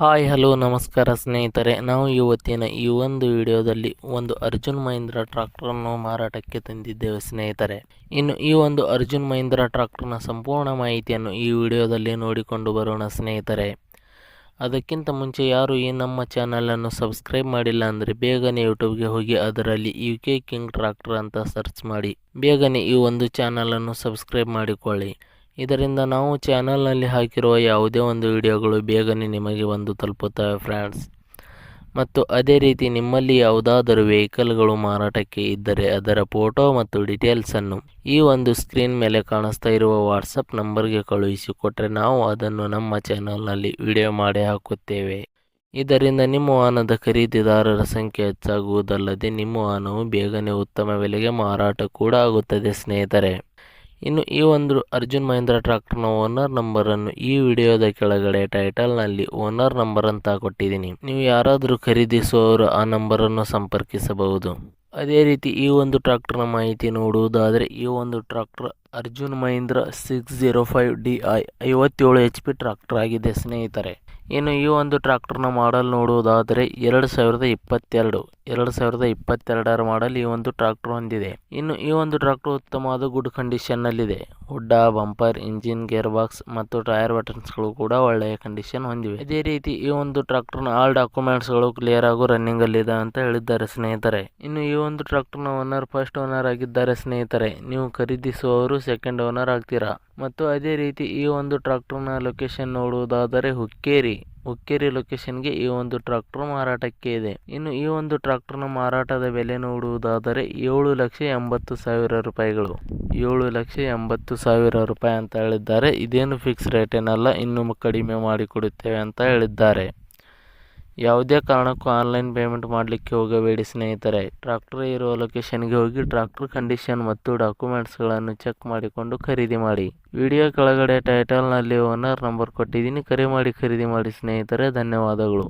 Hi hello ನಮಸ್ಕಾರ ಸ್ನೇಹಿತರೆ, ನಾವು ಇವತ್ತಿನ ಈ ಒಂದು ವಿಡಿಯೋದಲ್ಲಿ ಒಂದು ಅರ್ಜುನ್ ಮಹೀಂದ್ರ ಟ್ರಾಕ್ಟರನ್ನು ಮಾರಾಟಕ್ಕೆ ತಂದಿದ್ದೇವೆ ಸ್ನೇಹಿತರೆ. ಇನ್ನು ಈ ಒಂದು ಅರ್ಜುನ್ ಮಹೀಂದ್ರ ಟ್ರಾಕ್ಟರ್ನ ಸಂಪೂರ್ಣ ಮಾಹಿತಿಯನ್ನು ಈ ವಿಡಿಯೋದಲ್ಲಿ ನೋಡಿಕೊಂಡು ಬರೋಣ ಸ್ನೇಹಿತರೆ. ಅದಕ್ಕಿಂತ ಮುಂಚೆ ಯಾರು ಈ ನಮ್ಮ ಚಾನಲನ್ನು ಸಬ್ಸ್ಕ್ರೈಬ್ ಮಾಡಿಲ್ಲ ಅಂದರೆ ಬೇಗನೆ ಯೂಟ್ಯೂಬ್ಗೆ ಹೋಗಿ ಅದರಲ್ಲಿ UK ಕಿಂಗ್ ಟ್ರಾಕ್ಟರ್ ಅಂತ ಸರ್ಚ್ ಮಾಡಿ ಬೇಗನೆ ಈ ಒಂದು ಚಾನಲನ್ನು ಸಬ್ಸ್ಕ್ರೈಬ್ ಮಾಡಿಕೊಳ್ಳಿ. ಇದರಿಂದ ನಾವು ಚಾನಲ್ನಲ್ಲಿ ಹಾಕಿರುವ ಯಾವುದೇ ಒಂದು ವಿಡಿಯೋಗಳು ಬೇಗನೆ ನಿಮಗೆ ಬಂದು ತಲುಪುತ್ತವೆ ಫ್ರೆಂಡ್ಸ್. ಮತ್ತು ಅದೇ ರೀತಿ ನಿಮ್ಮಲ್ಲಿ ಯಾವುದಾದರೂ ವೆಹಿಕಲ್ಗಳು ಮಾರಾಟಕ್ಕೆ ಇದ್ದರೆ ಅದರ ಫೋಟೋ ಮತ್ತು ಡೀಟೇಲ್ಸನ್ನು ಈ ಒಂದು ಸ್ಕ್ರೀನ್ ಮೇಲೆ ಕಾಣಿಸ್ತಾ ಇರುವ ವಾಟ್ಸಪ್ ನಂಬರ್ಗೆ ಕಳುಹಿಸಿಕೊಟ್ಟರೆ ನಾವು ಅದನ್ನು ನಮ್ಮ ಚಾನಲ್ನಲ್ಲಿ ವಿಡಿಯೋ ಮಾಡಿ ಹಾಕುತ್ತೇವೆ. ಇದರಿಂದ ನಿಮ್ಮ ವಾಹನದ ಖರೀದಿದಾರರ ಸಂಖ್ಯೆ ಹೆಚ್ಚಾಗುವುದಲ್ಲದೆ ನಿಮ್ಮ ವಾಹನವು ಬೇಗನೆ ಉತ್ತಮ ಬೆಲೆಗೆ ಮಾರಾಟ ಕೂಡ ಆಗುತ್ತದೆ ಸ್ನೇಹಿತರೆ. ಇನ್ನು ಈ ಒಂದು ಅರ್ಜುನ್ ಮಹೀಂದ್ರ ಟ್ರಾಕ್ಟರ್ನ ಓನರ್ ನಂಬರನ್ನು ಈ ವಿಡಿಯೋದ ಕೆಳಗಡೆ ಟೈಟಲ್ನಲ್ಲಿ ಓನರ್ ನಂಬರ್ ಅಂತ ಕೊಟ್ಟಿದ್ದೀನಿ. ನೀವು ಯಾರಾದರೂ ಖರೀದಿಸುವವರು ಆ ನಂಬರನ್ನು ಸಂಪರ್ಕಿಸಬಹುದು. ಅದೇ ರೀತಿ ಈ ಒಂದು ಟ್ರಾಕ್ಟರ್ನ ಮಾಹಿತಿ ನೋಡುವುದಾದರೆ ಈ ಒಂದು tractor Arjun Mahindra 605DI 57 HP tractor ಆಗಿದೆ ಸ್ನೇಹಿತರೆ. ಇನ್ನು ಈ ಒಂದು ಟ್ರಾಕ್ಟರ್ನ ಮಾಡಲ್ ನೋಡುವುದಾದರೆ 2022ರ ಮಾಡಲ್ ಈ ಒಂದು ಟ್ರಾಕ್ಟರ್ ಹೊಂದಿದೆ. ಇನ್ನು ಈ ಒಂದು ಟ್ರಾಕ್ಟರ್ ಉತ್ತಮವಾದ ಗುಡ್ ಕಂಡೀಷನ್ನಲ್ಲಿದೆ. ಹುಡ್ಡ, ಬಂಪರ್, ಇಂಜಿನ್, ಗೇರ್ ಬಾಕ್ಸ್ ಮತ್ತು ಟೈರ್ ಬಟನ್ಸ್ಗಳು ಕೂಡ ಒಳ್ಳೆಯ ಕಂಡೀಷನ್ ಹೊಂದಿವೆ. ಅದೇ ರೀತಿ ಈ ಒಂದು ಟ್ರಾಕ್ಟರ್ನ ಆಲ್ ಡಾಕ್ಯುಮೆಂಟ್ಸ್ಗಳು ಕ್ಲಿಯರ್ ಹಾಗೂ ರನ್ನಿಂಗ್ ಅಲ್ಲಿದೆ ಅಂತ ಹೇಳಿದ್ದಾರೆ ಸ್ನೇಹಿತರೆ. ಇನ್ನು ಈ ಒಂದು ಟ್ರಾಕ್ಟರ್ನ ಓನರ್ ಫಸ್ಟ್ ಓನರ್ ಆಗಿದ್ದಾರೆ ಸ್ನೇಹಿತರೆ. ನೀವು ಖರೀದಿಸುವವರು ಸೆಕೆಂಡ್ ಓನರ್ ಆಗ್ತೀರಾ. ಮತ್ತು ಅದೇ ರೀತಿ ಈ ಒಂದು ಟ್ರಾಕ್ಟರ್ನ ಲೊಕೇಶನ್ ನೋಡುವುದಾದರೆ ಹುಕ್ಕೇರಿ ಲೊಕೇಶನ್ಗೆ ಈ ಒಂದು ಟ್ರಾಕ್ಟರ್ ಮಾರಾಟಕ್ಕೆ ಇದೆ. ಇನ್ನು ಈ ಒಂದು ಟ್ರಾಕ್ಟರ್ನ ಮಾರಾಟದ ಬೆಲೆ ನೋಡುವುದಾದರೆ 7,80,000 ರೂಪಾಯಿಗಳು. 7,80,000 ರೂಪಾಯಿ ಅಂತ ಹೇಳಿದ್ದಾರೆ. ಇದೇನು ಫಿಕ್ಸ್ ರೇಟ್ ಏನಲ್ಲ, ಇನ್ನೂ ಕಡಿಮೆ ಮಾಡಿಕೊಡುತ್ತೇವೆ ಅಂತ ಹೇಳಿದ್ದಾರೆ. ಯಾವುದೇ ಕಾರಣಕ್ಕೂ ಆನ್ಲೈನ್ ಪೇಮೆಂಟ್ ಮಾಡಲಿಕ್ಕೆ ಹೋಗಬೇಡಿ ಸ್ನೇಹಿತರೆ. ಟ್ರಾಕ್ಟರ್ ಇರುವ ಲೊಕೇಶನ್ಗೆ ಹೋಗಿ ಟ್ರಾಕ್ಟರ್ ಕಂಡೀಷನ್ ಮತ್ತು ಡಾಕ್ಯುಮೆಂಟ್ಸ್ಗಳನ್ನು ಚೆಕ್ ಮಾಡಿಕೊಂಡು ಖರೀದಿ ಮಾಡಿ. ವಿಡಿಯೋ ಕೆಳಗಡೆ ಟೈಟಲ್ನಲ್ಲಿ ಓನರ್ ನಂಬರ್ ಕೊಟ್ಟಿದ್ದೀನಿ, ಕರೆ ಮಾಡಿ ಖರೀದಿ ಮಾಡಿ ಸ್ನೇಹಿತರೆ. ಧನ್ಯವಾದಗಳು.